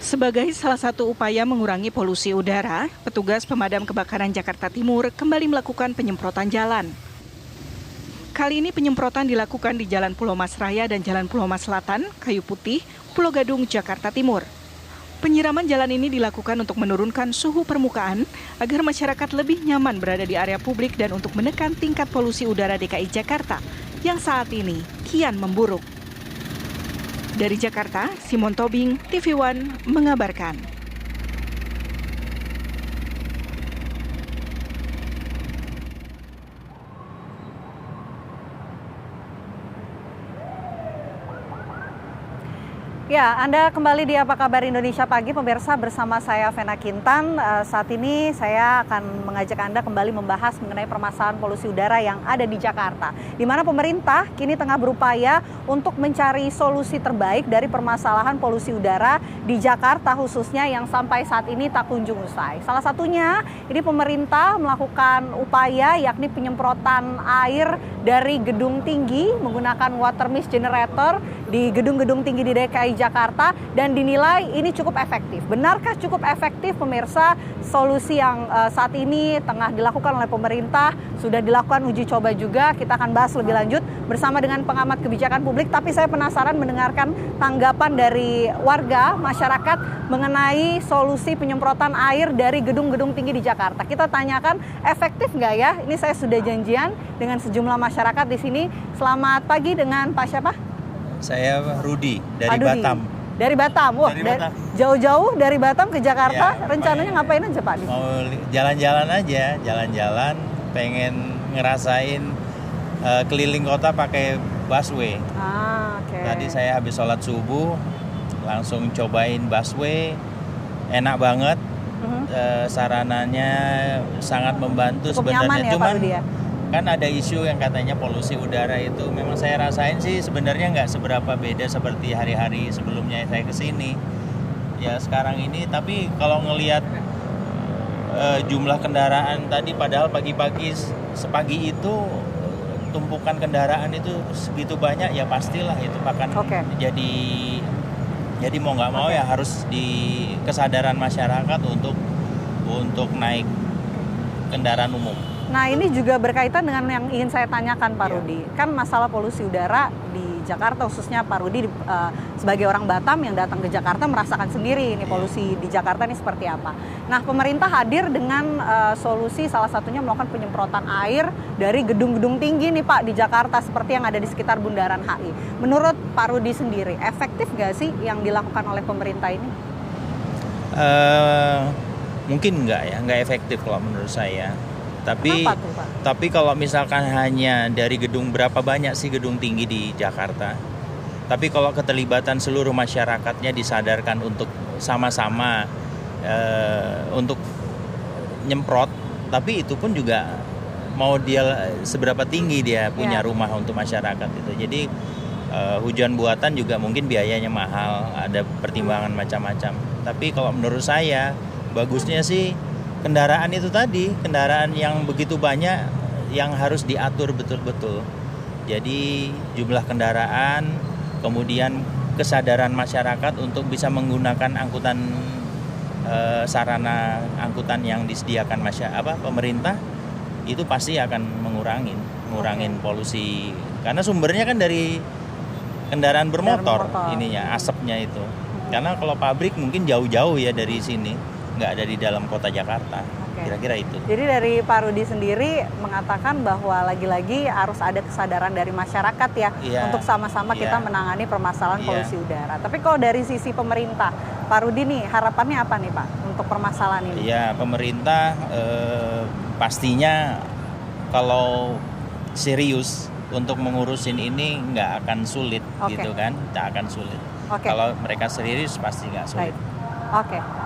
Sebagai salah satu upaya mengurangi polusi udara, petugas pemadam kebakaran Jakarta Timur kembali melakukan penyemprotan jalan. Kali ini penyemprotan dilakukan di Jalan Pulau Mas Raya dan Jalan Pulau Mas Selatan, Kayu Putih, Pulau Gadung, Jakarta Timur. Penyiraman jalan ini dilakukan untuk menurunkan suhu permukaan agar masyarakat lebih nyaman berada di area publik dan untuk menekan tingkat polusi udara DKI Jakarta yang saat ini kian memburuk. Dari Jakarta, Simon Tobing, TV One mengabarkan. Ya, Anda kembali di Apa Kabar Indonesia Pagi, pemirsa, bersama saya Vena Kintan. Saat ini saya akan mengajak Anda kembali membahas mengenai permasalahan polusi udara yang ada di Jakarta, di mana pemerintah kini tengah berupaya untuk mencari solusi terbaik dari permasalahan polusi udara di Jakarta khususnya yang sampai saat ini tak kunjung usai. Salah satunya, ini pemerintah melakukan upaya yakni penyemprotan air dari gedung tinggi menggunakan water mist generator di gedung-gedung tinggi di DKI Jakarta dan dinilai ini cukup efektif. Benarkah cukup efektif, pemirsa? Solusi yang saat ini tengah dilakukan oleh pemerintah, sudah dilakukan uji coba juga. Kita akan bahas lebih lanjut bersama dengan pengamat kebijakan publik, tapi saya penasaran mendengarkan tanggapan dari warga masyarakat mengenai solusi penyemprotan air dari gedung-gedung tinggi di Jakarta. Kita tanyakan efektif nggak ya? Ini saya sudah janjian dengan sejumlah masyarakat di sini. Selamat pagi dengan Pak siapa? Saya Rudi dari Batam. Dari Batam, wah, jauh-jauh dari Batam ke Jakarta. Ya, rencananya ngapain aja Pak? Mau jalan-jalan aja, jalan-jalan, pengen ngerasain keliling kota pakai busway. Okay. Tadi saya habis sholat subuh, langsung cobain busway, enak banget. Sarananya sangat membantu. Cukup sebenarnya. Nyaman ya, Cuman Pak Rudi ya? kan ada isu yang katanya polusi udara itu memang saya rasain sih sebenarnya nggak seberapa beda seperti hari-hari sebelumnya saya kesini ya sekarang ini, tapi kalau ngelihat jumlah kendaraan tadi, padahal pagi-pagi sepagi itu tumpukan kendaraan itu segitu banyak, ya pastilah itu akan jadi mau nggak mau ya harus di kesadaran masyarakat untuk naik kendaraan umum. Nah, ini juga berkaitan dengan yang ingin saya tanyakan Pak Rudi. Kan masalah polusi udara di Jakarta, khususnya Pak Rudi sebagai orang Batam yang datang ke Jakarta merasakan sendiri ini polusi di Jakarta ini seperti apa. Nah, pemerintah hadir dengan solusi salah satunya melakukan penyemprotan air dari gedung-gedung tinggi nih Pak di Jakarta seperti yang ada di sekitar Bundaran HI. Menurut Pak Rudi sendiri, efektif nggak sih yang dilakukan oleh pemerintah ini? Mungkin nggak efektif kalau menurut saya. Tapi kalau misalkan hanya dari gedung, berapa banyak sih gedung tinggi di Jakarta? Tapi kalau keterlibatan seluruh masyarakatnya disadarkan untuk sama-sama untuk nyemprot, tapi itu pun juga mau dia seberapa tinggi dia punya rumah untuk masyarakat itu. Jadi hujan buatan juga mungkin biayanya mahal, ada pertimbangan macam-macam. Tapi kalau menurut saya bagusnya sih kendaraan itu tadi, kendaraan yang begitu banyak yang harus diatur betul-betul. Jadi jumlah kendaraan, kemudian kesadaran masyarakat untuk bisa menggunakan angkutan sarana angkutan yang disediakan pemerintah, itu pasti akan mengurangin polusi. Karena sumbernya kan dari kendaraan bermotor ininya, asapnya itu. Karena kalau pabrik mungkin jauh-jauh ya dari sini, nggak ada di dalam kota Jakarta. Kira-kira itu. Jadi dari Pak Rudi sendiri mengatakan bahwa lagi-lagi harus ada kesadaran dari masyarakat untuk sama-sama kita menangani permasalahan polusi udara. Tapi kalau dari sisi pemerintah, Pak Rudi nih harapannya apa nih Pak untuk permasalahan ini? Ya, pemerintah pastinya kalau serius untuk mengurusin ini nggak akan sulit gitu kan, nggak akan sulit. Kalau mereka serius pasti nggak sulit.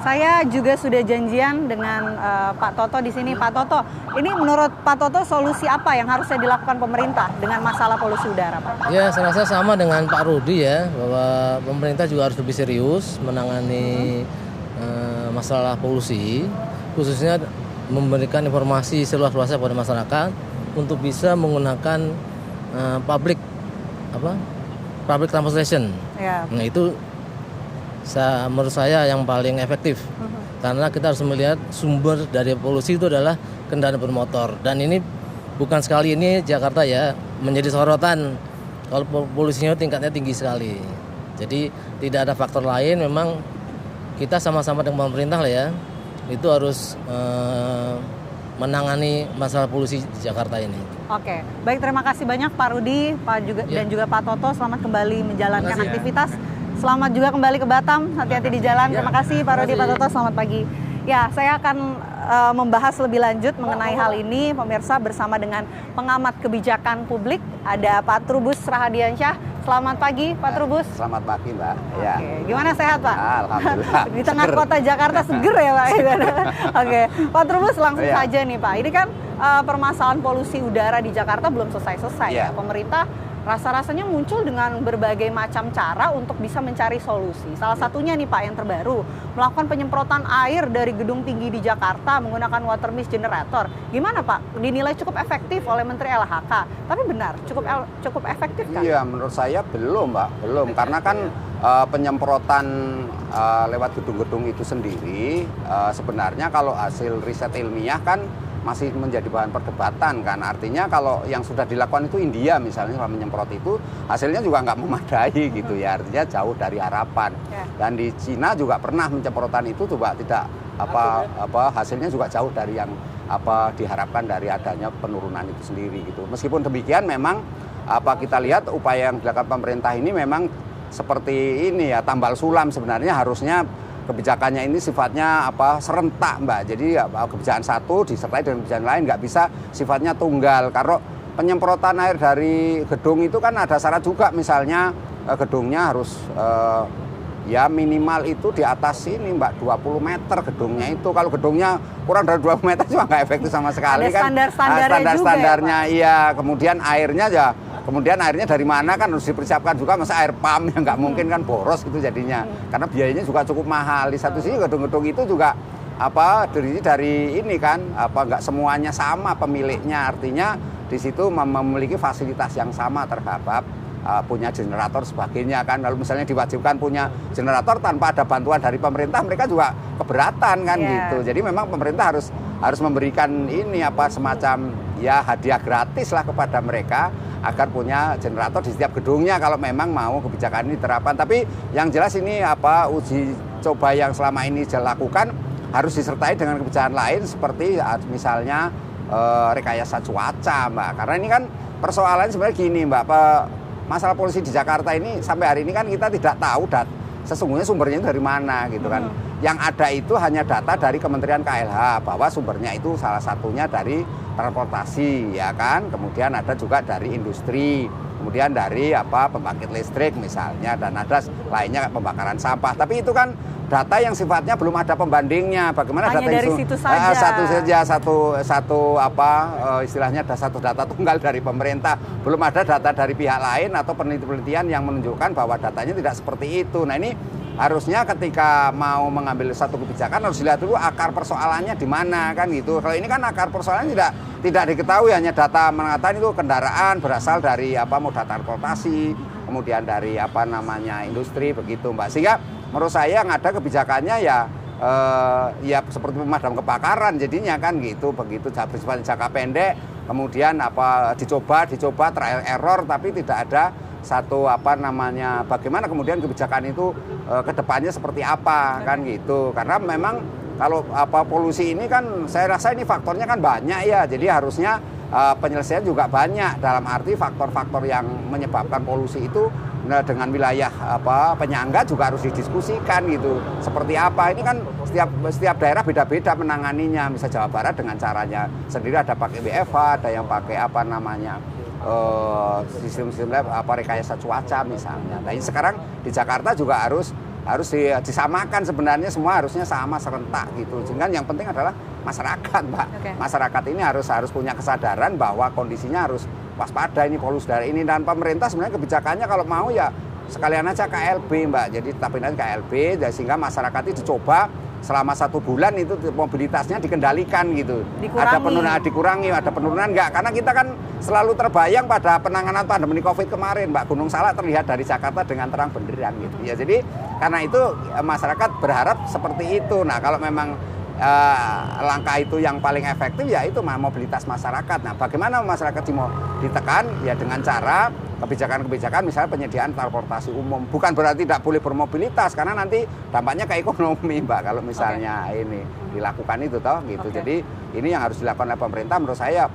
Saya juga sudah janjian dengan Pak Toto di sini. Pak Toto, ini menurut Pak Toto solusi apa yang harusnya dilakukan pemerintah dengan masalah polusi udara, Pak? Ya, saya rasa sama dengan Pak Rudi ya, bahwa pemerintah juga harus lebih serius menangani masalah polusi, khususnya memberikan informasi seluas-luasnya kepada masyarakat untuk bisa menggunakan public transportation. Nah, itu menurut saya yang paling efektif. Karena kita harus melihat sumber dari polusi itu adalah kendaraan bermotor. Dan ini bukan sekali ini Jakarta ya menjadi sorotan kalau polusinya tingkatnya tinggi sekali. Jadi tidak ada faktor lain, memang kita sama-sama dengan pemerintah lah ya, itu harus menangani masalah polusi di Jakarta ini. Oke, baik, terima kasih banyak Pak Rudi, dan juga Pak Toto. Selamat kembali menjalankan aktivitas. Selamat juga kembali ke Batam. Hati-hati di jalan. Terima kasih Pak Rudi, Pak Toto. Selamat pagi. Ya, saya akan membahas lebih lanjut mengenai hal ini, pemirsa, bersama dengan pengamat kebijakan publik. Ada Pak Trubus Rahadiansyah. Selamat pagi, Pak Trubus. Selamat pagi, Mbak. Ya. Oke, gimana, sehat, Pak? Alhamdulillah. Di tengah kota Jakarta seger ya, Pak. Oke, Pak Trubus, langsung saja nih, Pak. Ini kan permasalahan polusi udara di Jakarta belum selesai-selesai ya. Pemerintah rasa-rasanya muncul dengan berbagai macam cara untuk bisa mencari solusi. Salah satunya nih Pak yang terbaru, melakukan penyemprotan air dari gedung tinggi di Jakarta menggunakan water mist generator. Gimana Pak? Dinilai cukup efektif oleh Menteri LHK. Tapi benar, cukup efektif kan? Iya, menurut saya belum, Mbak. Belum, karena kan penyemprotan lewat gedung-gedung itu sendiri sebenarnya kalau hasil riset ilmiah kan masih menjadi bahan perdebatan kan. Artinya kalau yang sudah dilakukan itu India misalnya selama menyemprot itu hasilnya juga nggak memadai gitu ya, artinya jauh dari harapan. Dan di Cina juga pernah penyemprotan itu coba tidak hasilnya juga jauh dari yang diharapkan dari adanya penurunan itu sendiri gitu. Meskipun demikian memang kita lihat upaya yang dilakukan pemerintah ini memang seperti ini ya, tambal sulam. Sebenarnya harusnya kebijakannya ini sifatnya serentak, Mbak. Jadi kebijakan satu disertai dengan kebijakan lain, nggak bisa sifatnya tunggal. Karena penyemprotan air dari gedung itu kan ada syarat juga, misalnya gedungnya harus ya minimal itu di atas ini, Mbak, 20 meter gedungnya itu. Kalau gedungnya kurang dari 20 meter juga nggak efektif sama sekali. Ada kan. standar-standarnya juga ya, iya. Kemudian airnya dari mana kan harus dipersiapkan juga, masa air pump yang nggak mungkin kan boros gitu jadinya. Karena biayanya juga cukup mahal. Di satu sisi gedung-gedung itu juga dari ini kan nggak semuanya sama pemiliknya, artinya di situ memiliki fasilitas yang sama terhadap punya generator sebagainya kan. Lalu misalnya diwajibkan punya generator tanpa ada bantuan dari pemerintah, mereka juga keberatan kan gitu. Jadi memang pemerintah harus memberikan ini semacam ya hadiah gratis lah kepada mereka agar punya generator di setiap gedungnya kalau memang mau kebijakan ini diterapkan. Tapi yang jelas ini uji coba yang selama ini dilakukan harus disertai dengan kebijakan lain seperti misalnya rekayasa cuaca, Mbak. Karena ini kan persoalannya sebenarnya gini, Mbak. Masalah polusi di Jakarta ini sampai hari ini kan kita tidak tahu sesungguhnya sumbernya dari mana gitu kan. Yang ada itu hanya data dari Kementerian KLH bahwa sumbernya itu salah satunya dari transportasi ya kan, kemudian ada juga dari industri, kemudian dari pembangkit listrik misalnya, dan ada lainnya pembakaran sampah. Tapi itu kan data yang sifatnya belum ada pembandingnya. Bagaimana hanya data dari itu situ saja. Istilahnya ada satu data tunggal dari pemerintah, belum ada data dari pihak lain atau penelitian yang menunjukkan bahwa datanya tidak seperti itu. Nah ini harusnya ketika mau mengambil satu kebijakan harus dilihat dulu akar persoalannya di mana kan gitu. Kalau ini kan akar persoalannya tidak diketahui, hanya data mengatakan itu kendaraan berasal dari moda transportasi, kemudian dari industri begitu, Mbak. Sehingga menurut saya yang ada kebijakannya ya seperti pemadam kebakaran jadinya kan gitu, begitu bersifat jangka pendek, kemudian dicoba trial error, tapi tidak ada satu bagaimana kemudian kebijakan itu ke depannya seperti apa kan gitu. Karena memang kalau polusi ini kan saya rasa ini faktornya kan banyak ya, jadi harusnya penyelesaian juga banyak, dalam arti faktor-faktor yang menyebabkan polusi itu dengan wilayah penyangga juga harus didiskusikan gitu. Seperti apa ini kan setiap daerah beda-beda menanganinya. Misal Jawa Barat dengan caranya sendiri, ada pakai WFH, ada yang pakai sistem rekayasa cuaca misalnya. Nah ini sekarang di Jakarta juga harus disamakan, sebenarnya semua harusnya sama serentak gitu. Sehingga yang penting adalah masyarakat, Mbak. Masyarakat ini harus punya kesadaran bahwa kondisinya harus waspada ini polusi udara ini, dan pemerintah sebenarnya kebijakannya kalau mau ya sekalian aja KLB, Mbak. Jadi tetapin aja KLB sehingga masyarakat itu dicoba selama 1 bulan itu mobilitasnya dikendalikan gitu. Dikurangi. Ada penurunan enggak? Karena kita kan selalu terbayang pada penanganan pandemi Covid kemarin, Mbak, Gunung Salak terlihat dari Jakarta dengan terang benderang gitu. Ya, jadi karena itu masyarakat berharap seperti itu. Nah, kalau memang langkah itu yang paling efektif ya itu mobilitas masyarakat. Nah, bagaimana masyarakat ditekan ya dengan cara kebijakan-kebijakan misalnya penyediaan transportasi umum. Bukan berarti tidak boleh bermobilitas karena nanti dampaknya ke ekonomi, Mbak, kalau misalnya ini dilakukan itu toh gitu. Jadi ini yang harus dilakukan oleh pemerintah menurut saya.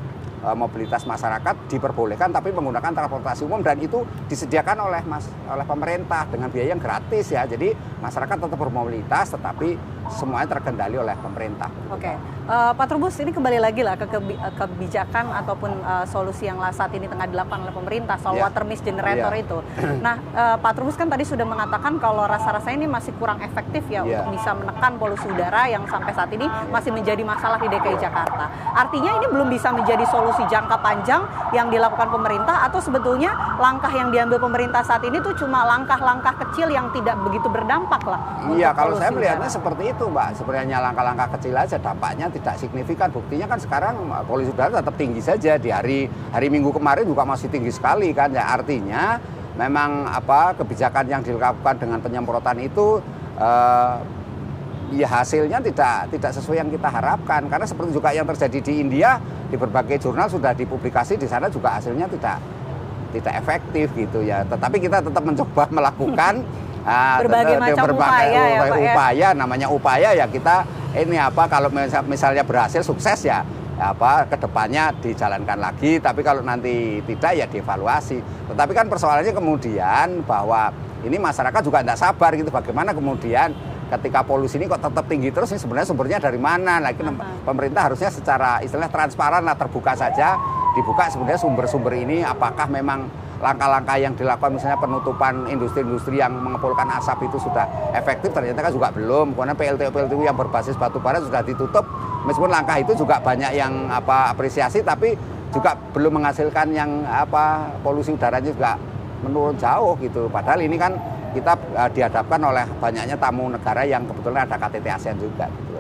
Mobilitas masyarakat diperbolehkan tapi menggunakan transportasi umum dan itu disediakan oleh pemerintah dengan biaya yang gratis ya. Jadi masyarakat tetap bermobilitas tetapi semuanya terkendali oleh pemerintah. Oke. Pak Trubus, ini kembali lagi lah ke kebijakan ataupun solusi yang saat ini tengah dilakukan oleh pemerintah soal water mist generator itu. Nah, Pak Trubus kan tadi sudah mengatakan kalau rasa-rasanya ini masih kurang efektif ya untuk bisa menekan polusi udara yang sampai saat ini masih menjadi masalah di DKI Jakarta. Artinya ini belum bisa menjadi solusi jangka panjang yang dilakukan pemerintah atau sebetulnya langkah yang diambil pemerintah saat ini tuh cuma langkah-langkah kecil yang tidak begitu berdampak lah. Iya, kalau saya melihatnya seperti itu, Mbak. Sebenarnya langkah-langkah kecil aja dampaknya tidak signifikan. Buktinya kan sekarang polusi udara tetap tinggi saja. Di hari Minggu kemarin juga masih tinggi sekali kan. Ya artinya memang kebijakan yang dilakukan dengan penyemprotan itu ya hasilnya tidak sesuai yang kita harapkan. Karena seperti juga yang terjadi di India, di berbagai jurnal sudah dipublikasi, di sana juga hasilnya tidak efektif gitu ya. Tetapi kita tetap mencoba melakukan berbagai macam upaya, namanya upaya ya kita ini kalau misalnya berhasil sukses ya kedepannya dijalankan lagi, tapi kalau nanti tidak ya dievaluasi. Tetapi kan persoalannya kemudian bahwa ini masyarakat juga tidak sabar gitu, bagaimana kemudian ketika polusi ini kok tetap tinggi terus, ini sebenarnya sumbernya dari mana? Nah, pemerintah harusnya secara istilah transparan lah, terbuka saja, dibuka sebenarnya sumber-sumber ini apakah memang langkah-langkah yang dilakukan misalnya penutupan industri-industri yang mengepulkan asap itu sudah efektif, ternyata kan juga belum. Karena PLTU yang berbasis batu bara sudah ditutup, meskipun langkah itu juga banyak yang apresiasi, tapi juga belum menghasilkan yang polusi udaranya juga menurun jauh gitu. Padahal ini kan kita dihadapkan oleh banyaknya tamu negara yang kebetulan ada KTT ASEAN juga. Gitu.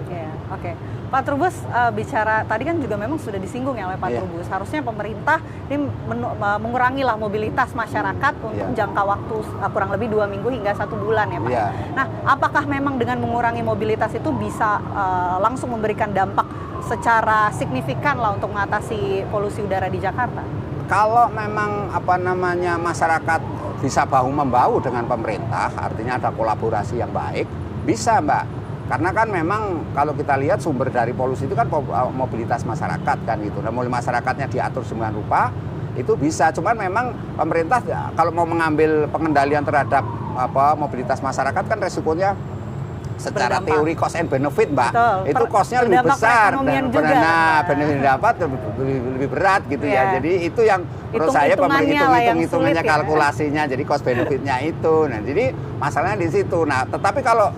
Oke. Pak Trubus, bicara tadi kan juga memang sudah disinggung ya oleh Pak Trubus. Harusnya pemerintah ini mengurangi lah mobilitas masyarakat untuk jangka waktu kurang lebih 2 minggu hingga 1 bulan ya Pak. Nah, apakah memang dengan mengurangi mobilitas itu bisa langsung memberikan dampak secara signifikan lah untuk mengatasi polusi udara di Jakarta? Kalau memang masyarakat bisa bahu-membahu dengan pemerintah, artinya ada kolaborasi yang baik, bisa, Mbak. Karena kan memang kalau kita lihat sumber dari polusi itu kan mobilitas masyarakat kan gitu. Nah, mulai masyarakatnya diatur sembilan rupa itu bisa. Cuman memang pemerintah kalau mau mengambil pengendalian terhadap mobilitas masyarakat kan resikonya secara teori cost and benefit, Mbak. Betul. Itu costnya lebih besar dan benefit dapat lebih berat gitu ya. Jadi itu yang menurut saya hitung-hitungannya kalkulasinya. Jadi cost benefitnya itu. Nah, jadi masalahnya di situ. Nah, tetapi kalau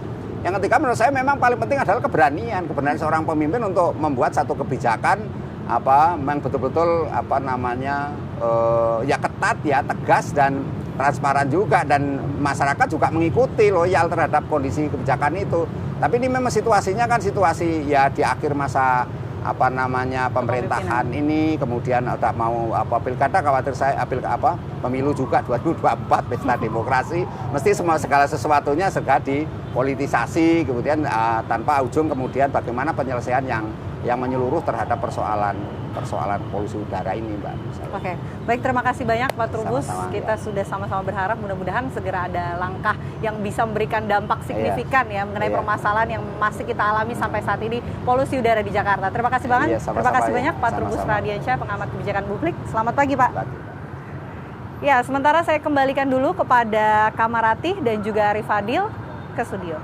yang ketiga menurut saya memang paling penting adalah keberanian seorang pemimpin untuk membuat satu kebijakan yang betul-betul ya ketat ya, tegas dan transparan juga, dan masyarakat juga mengikuti loyal terhadap kondisi kebijakan itu. Tapi ini memang situasinya kan situasi ya di akhir masa pemerintahan ini, kemudian udah mau pilkada, khawatir saya pemilu juga 2024 pesta demokrasi, mesti segala sesuatunya serga dipolitisasi, kemudian tanpa ujung kemudian bagaimana penyelesaian yang menyeluruh terhadap persoalan polusi udara ini, Mbak. Oke, baik, terima kasih banyak Pak Trubus. Sama-sama, kita sudah sama-sama berharap mudah-mudahan segera ada langkah yang bisa memberikan dampak signifikan mengenai permasalahan yang masih kita alami sampai saat ini, polusi udara di Jakarta. Terima kasih banget. Terima kasih banyak Pak Trubus Radiansyah, pengamat kebijakan publik. Selamat pagi, Pak. Ya, sementara saya kembalikan dulu kepada Kamarati dan juga Arif Fadil ke studio.